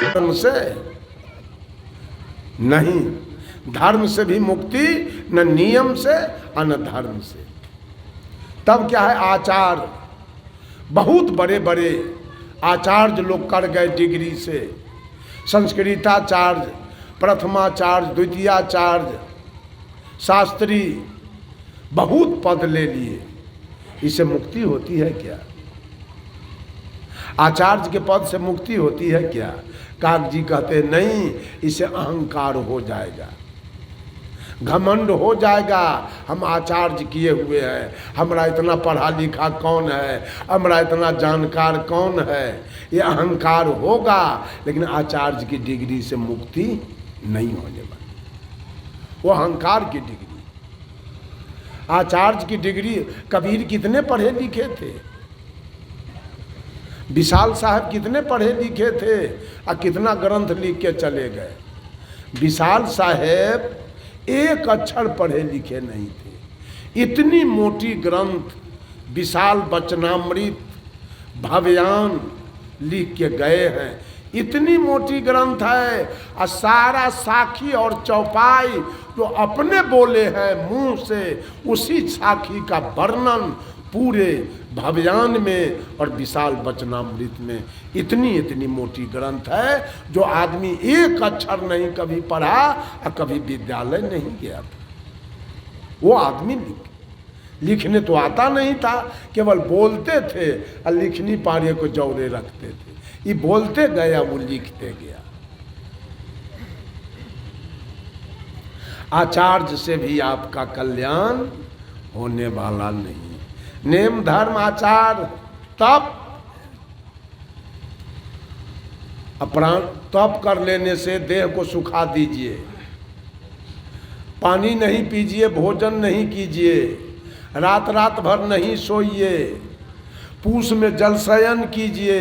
धर्म से नहीं, धर्म से भी मुक्ति न नियम से और न धर्म से। तब क्या है, आचार। बहुत बड़े बड़े आचार्य लोग कर गए डिग्री से, संस्कृताचार्य, प्रथमाचार्य, द्वितीयाचार्य, शास्त्री, बहुत पद ले लिए। इससे मुक्ति होती है क्या? आचार्य के पद से मुक्ति होती है क्या? काक जी कहते नहीं, इससे अहंकार हो जाएगा, घमंड हो जाएगा। हम आचार्य किए हुए हैं, हमारा इतना पढ़ा लिखा कौन है, हमारा इतना जानकार कौन है, ये अहंकार होगा। लेकिन आचार्य की डिग्री से मुक्ति नहीं होने वाली, वो अहंकार की डिग्री। आचार्य की डिग्री, कबीर कितने पढ़े लिखे थे, विशाल साहब कितने पढ़े लिखे थे और कितना ग्रंथ लिख के चले गए। विशाल साहब एक अक्षर पढ़े लिखे नहीं थे, इतनी मोटी ग्रंथ विशाल वचनामृत भव्यान लिख के गए हैं। इतनी मोटी ग्रंथ है और सारा साखी और चौपाई जो अपने बोले हैं मुंह से, उसी साखी का वर्णन पूरे भव्यान में और विशाल वचनामृत में। इतनी इतनी मोटी ग्रंथ है जो आदमी एक अक्षर नहीं कभी पढ़ा और कभी विद्यालय नहीं गया था, वो आदमी लिखने तो आता नहीं था, केवल बोलते थे और लिखनी पारे को जौरे रखते थे। ये बोलते गया, वो लिखते गया। आचार्य से भी आपका कल्याण होने वाला नहीं। नेम धर्म आचार तप, अपराण तप कर लेने से देह को सुखा दीजिए, पानी नहीं पीजिए, भोजन नहीं कीजिए, रात रात भर नहीं सोइए, पूस में जलशयन कीजिए,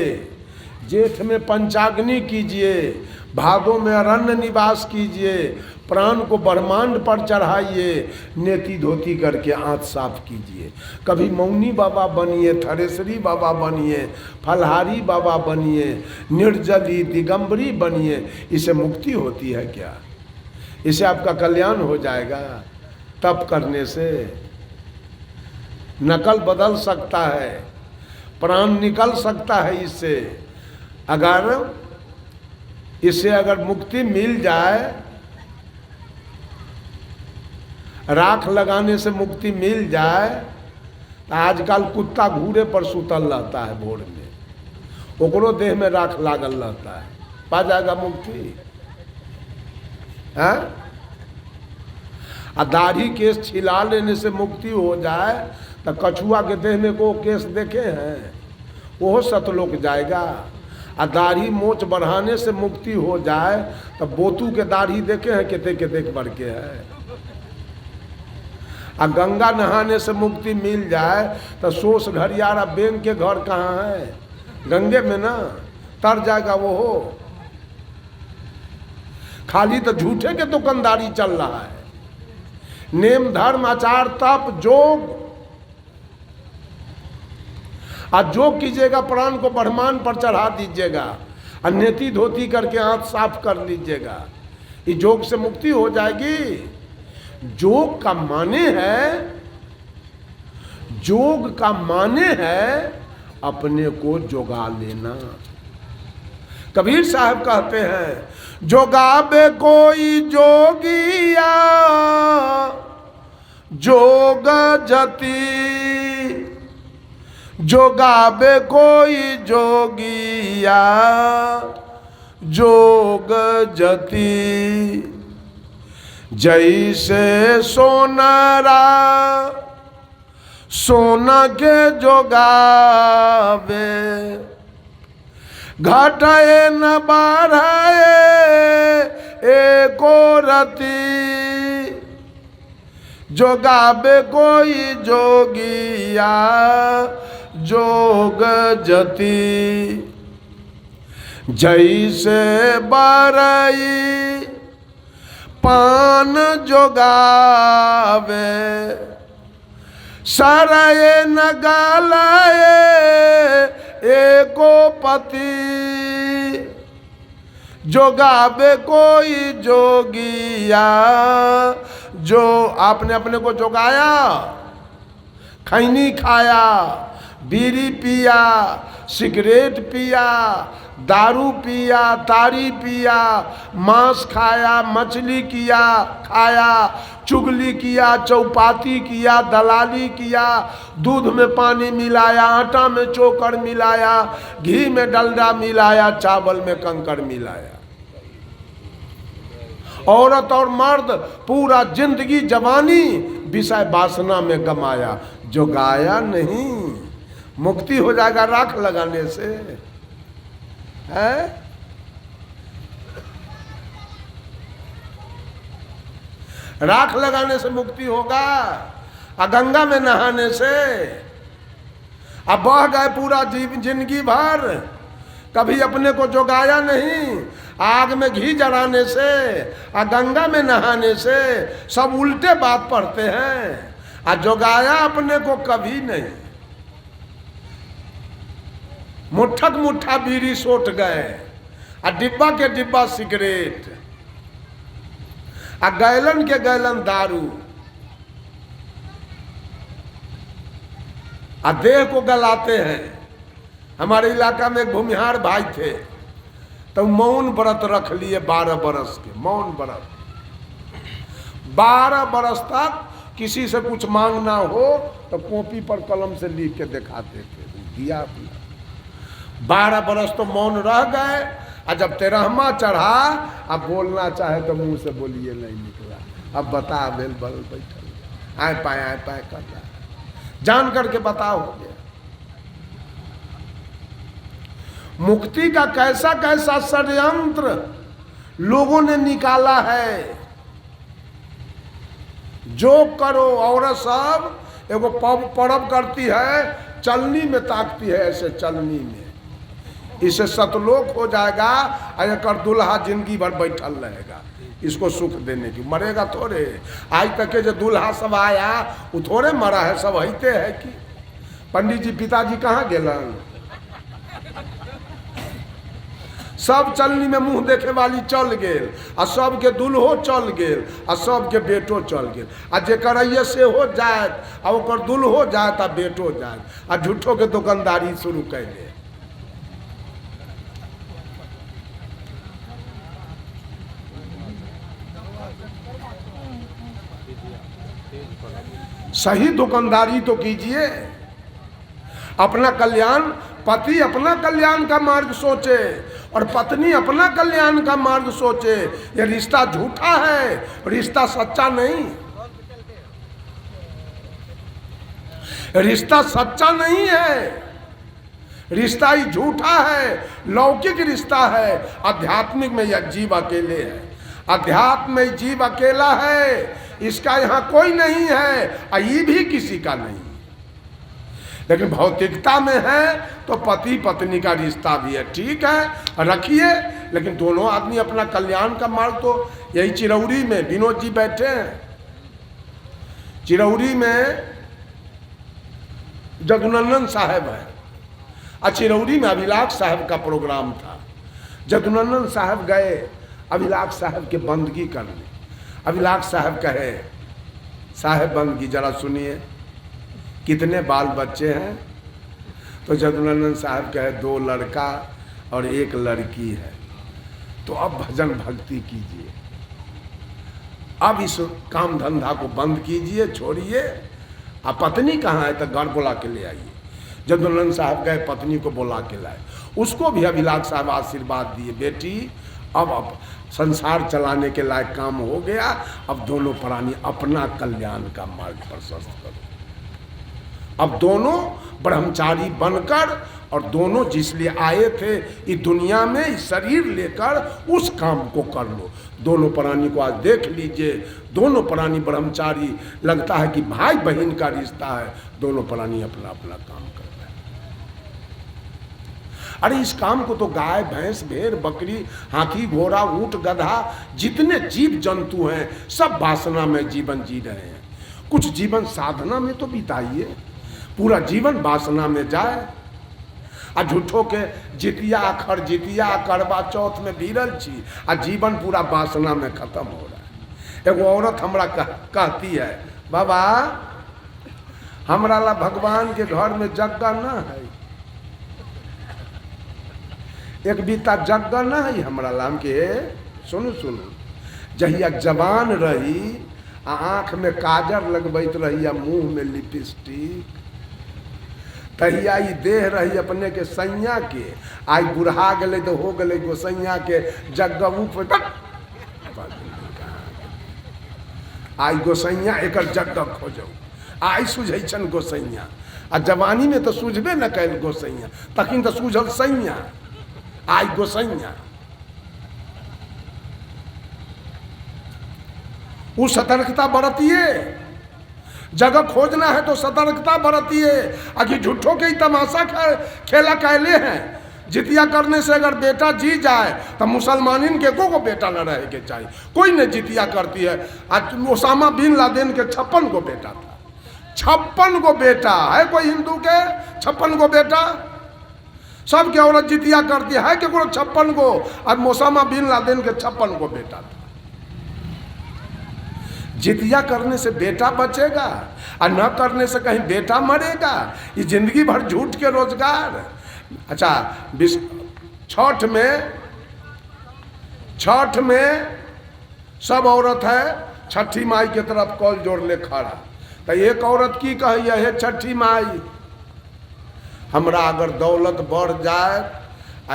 जेठ में पंचाग्नि कीजिए, भादों में अरण्य निवास कीजिए, प्राण को ब्रह्मांड पर चढ़ाइए, नेति धोती करके आंख साफ कीजिए। कभी मौनी बाबा बनिए, थरेसरी बाबा बनिए, फलहारी बाबा बनिए, निर्जली दिगंबरी बनिए। इससे मुक्ति होती है क्या? इससे आपका कल्याण हो जाएगा। तप करने से नकल बदल सकता है, प्राण निकल सकता है। इससे अगर मुक्ति मिल जाए, राख लगाने से मुक्ति मिल जाए, तो आजकल कुत्ता घूरे पर सुतल रहता है भोर में, ओकरो देह में राख लागल रहता है, पा जाएगा मुक्ति है? आ दाढ़ी केस छिला लेने से मुक्ति हो जाए, तो कछुआ के देह में को केस देखे हैं, वो सतलोक जाएगा। आ दाढ़ी मोच बढ़ाने से मुक्ति हो जाए, तो बोतू के दाढ़ी देखे हैं कितने कितने बढ़ के है। आ गंगा नहाने से मुक्ति मिल जाए, तो सोस घड़ियारा बेंग के घर कहाँ है? गंगे में ना, तर जाएगा वो हो। खाली तो झूठे के दुकानदारी चल रहा है। नेम धर्म आचार तप जोग, आज जोग कीजिएगा, प्राण को ब्रह्मांड पर चढ़ा दीजिएगा, नेति धोती करके आंख साफ कर लीजिएगा, ये जोग से मुक्ति हो जाएगी। जोग का माने है, जोग का माने है अपने को जोगा लेना। कबीर साहब कहते हैं, जोगाबे कोई जोगिया जोग जति, जोगाबे कोई जोगिया जोग जति, जैसे सोनारा सोना के जोगावे, घटाए न बढ़ाए एको रति, जोगाबे कोई जोगिया जोग जति, जैसे बरई पान जोगावे, सरये न गालाए एको पति, जोगावे कोई जोगिया। जो आपने अपने को जोगाया, खैनी खाया, बीड़ी पिया, सिगरेट पिया, दारू पिया, ताड़ी पिया, मांस खाया, मछली किया खाया, चुगली किया, चौपाती किया, दलाली किया, दूध में पानी मिलाया, आटा में चोकर मिलाया, घी में डलडा मिलाया, चावल में कंकड़ मिलाया। औरत और मर्द पूरा जिंदगी जवानी विषय वासना में गमाया, जो गाया नहीं। मुक्ति हो जाएगा राख लगाने से, है? राख लगाने से मुक्ति होगा, और गंगा में नहाने से। अब बह गए पूरा जिंदगी भर, कभी अपने को जोगाया नहीं। आग में घी जलाने से और गंगा में नहाने से सब उल्टे बात पढ़ते हैं, और जोगाया अपने को कभी नहीं। मुट्ठक मुट्ठा बीड़ी सोट गए, और डिब्बा के डिब्बा सिगरेट, और गैलन के गैलन दारू, और देह को गलाते हैं। हमारे इलाका में एक भूमिहार भाई थे, तो मौन व्रत रख लिए 12 बरस के, मौन व्रत। 12 बरस तक किसी से कुछ मांगना हो तो कॉपी पर कलम से लिख के दिखाते थे, दिया अपना। 12 बरस तो मौन रह गए, और जब 13वां चढ़ा, अब बोलना चाहे तो मुंह से बोलिए नहीं निकला। अब बता बेल बल बैठल, आए पाए कर रहा, जान करके बताओ हो गया। मुक्ति का कैसा कैसा षड्यंत्र लोगों ने निकाला है। जो करो, औरत सब एगो पर्व करती है, चलनी में ताकती है, ऐसे चलनी में, इससे सतलोक हो जाएगा, और एक दूल्हा जिंदगी भर बैठल रहेगा इसको सुख देने की। मरेगा थोड़े। आज तक के जो दूल्हा सब आया वो थोड़े मरा है, सब हईते है कि पंडित जी पिताजी कहाँ गेलन, सब चलनी में मुंह देखे वाली चल गेल, आ सबके दुल्हो चल गेल, आ सबके बेटो चल गेल, आ जेकर ये से हो जाए, आ ओकर दुल्हो जाए, आ बेटो जाए, आ झूठो के दुकानदारी शुरू कैले। सही दुकानदारी तो कीजिए। अपना कल्याण, पति अपना कल्याण का मार्ग सोचे और पत्नी अपना कल्याण का मार्ग सोचे। ये रिश्ता झूठा है, रिश्ता सच्चा नहीं। रिश्ता सच्चा नहीं है, रिश्ता ही झूठा है, लौकिक रिश्ता है। आध्यात्मिक में यह जीव अकेले है, अध्यात्म में जीव अकेला है, इसका यहाँ कोई नहीं है, और ये भी किसी का नहीं। लेकिन भौतिकता में है तो पति पत्नी का रिश्ता भी है, ठीक है रखिए, लेकिन दोनों आदमी अपना कल्याण का मार्ग। तो यही चिरौरी में विनोद जी बैठे हैं, चिरौरी में जदुनंदन साहब है, और चिरौरी में अभिलाष साहब का प्रोग्राम था। जदुनंदन साहब गए अभिलाष साहब के बंदगी करने। अभिलाष साहब कहे, साहब बंदगी जरा सुनिए, कितने बाल बच्चे हैं? तो जदुनंदन साहब कहे 2 लड़का और 1 लड़की है। तो अब भजन भक्ति कीजिए, अब इस काम धंधा को बंद कीजिए, छोड़िए। अब पत्नी कहाँ है? तो घर बुला के ले आइए। जदुनंदन साहब गए, पत्नी को बुला के लाए, उसको भी अभिलाष साहब आशीर्वाद दिए, बेटी अब संसार चलाने के लायक काम हो गया, अब दोनों प्राणी अपना कल्याण का मार्ग प्रशस्त करो। अब दोनों ब्रह्मचारी बनकर, और दोनों जिसलिए आए थे इस दुनिया में, इस शरीर लेकर, उस काम को कर लो। दोनों प्राणी को आज देख लीजिए, दोनों प्राणी ब्रह्मचारी, लगता है कि भाई बहन का रिश्ता है, दोनों प्राणी अपना अपना काम कर रहे हैं। अरे इस काम को तो गाय भैंस भेड़ बकरी हाथी घोड़ा ऊंट गधा जितने जीव जंतु हैं सब वासना में जीवन जी रहे हैं। कुछ जीवन साधना में तो बिताइए, पूरा जीवन वासना में जाए। आ झूठो के जितिया अखर जितिया करवा चौथ में भिड़ल छी आ जीवन पूरा वासना में खत्म हो रहा है। एगो औरत हमरा कहती है, बाबा हमरा ला भगवान के घर में जगह न है, एक बीता जगह न है हमरा ला। हम के सुनू सुनू, जहिया जवान रही आ आँख में काजर लगबैत रही आ मुँह में लिपस्टिक, तहिया ई देह रही अपने के सैया के। आई बुढ़ा गए तो हो गए गोसैया के जगह ऊपर, आई गोसैया एक जगह खोजो, आई सुझै छन गोसैया। आ जवानी में तो सुझबे न कैल गोसैया, तखन तो सुझल सैया, आई गोसैया। वो सतर्कता बरतिए, जगह खोजना है तो सतर्कता बरतिए। आखिर झूठों के ही तमाशा खेला कैले हैं। जितिया करने से अगर बेटा जी जाए तो मुसलमानिन के को बेटा न रहे के चाहिए। कोई ने जितिया करती है। आज ओसामा बिन लादेन के 56 गो बेटा था, 56 गो बेटा है कोई हिंदू के 56 गो बेटा। सबके औरत जितिया करती है कि 56 गो। अब ओसामा बिन लादेन के 56 गो बेटा था। जितिया करने से बेटा बचेगा और न करने से कहीं बेटा मरेगा। ये जिंदगी भर झूठ के रोजगार। अच्छा, छठ में सब औरत है छठी माई के तरफ कॉल जोड़ ले खड़ा। तो एक औरत की कहिए, हे छठी माई, हमरा अगर दौलत बढ़ जाए,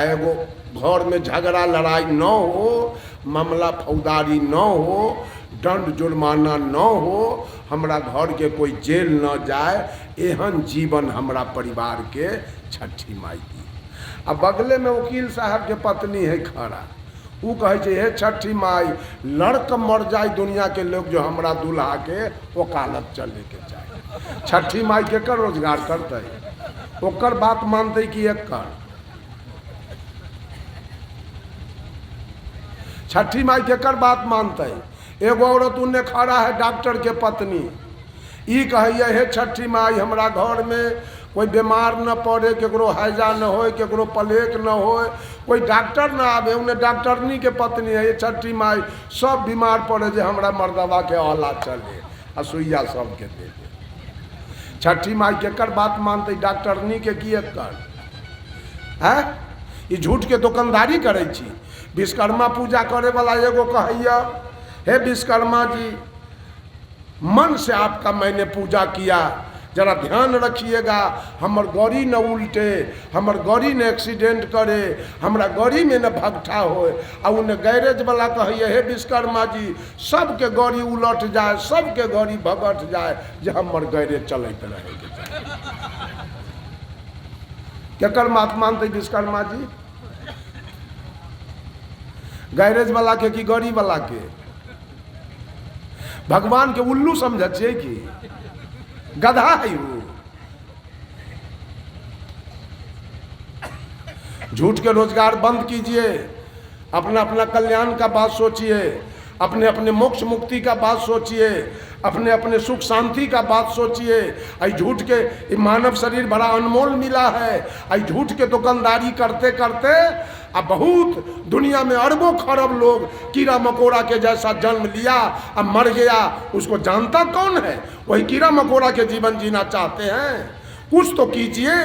एगो घर में झगड़ा लड़ाई न हो, मामला फौदारी न हो, दंड जुर्माना न हो, हमरा घर के कोई जेल न जाए, एहन जीवन हमरा परिवार के छठी माई दी। अब बगले में वकील साहब के पत्नी है खड़ा, वो कहे छे, हे छठी माई, लड़क मर जाए दुनिया के लोग जो हमरा दूल्हा के वकालत चले के चाहे। छठी माई के कर रोजगार करते, ओकर बात मानते कि एक कर। छठी माई के कर बात मानते। एगो औरत उन्हें खड़ा है डॉक्टर के पत्नी, ई कहिए, हे छठी माई, हमरा घर में कोई बीमार न पड़े, केकरो हैजा न हो, केकरो प्लेग न हो, कोई डॉक्टर न आवे। उन्हें डॉक्टरनी के पत्नी है, ये छठी माई, सब बीमार पड़े जे हमरा मर्दवा के औला चले आ सुइया सबके दे दे। छठी माई के कर बात मानते, डॉक्टरनी के की कर है। ये झूठ के दुकानदारी करे छी। विश्वकर्मा पूजा करे वाला एगो कहिए, हे विश्वकर्मा जी, मन से आपका मैंने पूजा किया, जरा ध्यान रखिएगा हमर गौरी न उल्टे, हमर गौरी न एक्सीडेंट करे, हमरा गौरी में न भगठा हो। आ उन्हें गैरेज वाला कहिए, हे विश्वकर्मा जी, सबके गौरी उलट जाए, सबके गौरी भगट जाए, जे हमर गैरेज चलते रहे के चाहे। केकर बात मानते विश्वकर्मा जी? गैरेज वाला के कि गौरी वाला के? भगवान के उल्लू समझे छिए कि गधा है वो। झूठ के रोजगार बंद कीजिए, अपना अपना कल्याण का बात सोचिए, अपने अपने मोक्ष मुक्ति का बात सोचिए, अपने अपने सुख शांति का बात सोचिए। आई झूठ के मानव शरीर बड़ा अनमोल मिला है। आई झूठ के दुकानदारी करते करते अब बहुत दुनिया में अरबों खरब लोग कीड़ा मकोड़ा के जैसा जन्म लिया, अब मर गया, उसको जानता कौन है? वही कीड़ा मकोड़ा के जीवन जीना चाहते हैं। कुछ तो कीजिए,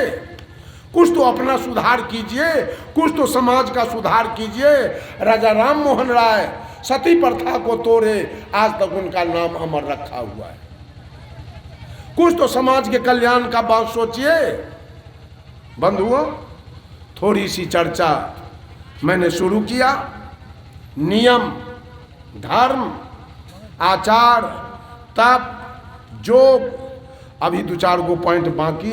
कुछ तो अपना सुधार कीजिए, कुछ तो समाज का सुधार कीजिए। राजा राम मोहन राय सती प्रथा को तोड़े, आज तक उनका नाम अमर रखा हुआ है। कुछ तो समाज के कल्याण का बात सोचिए। बंधुओं, थोड़ी सी चर्चा मैंने शुरू किया। नियम, धर्म, आचार, तप, जोग, अभी 2-4 गो पॉइंट बाकी है।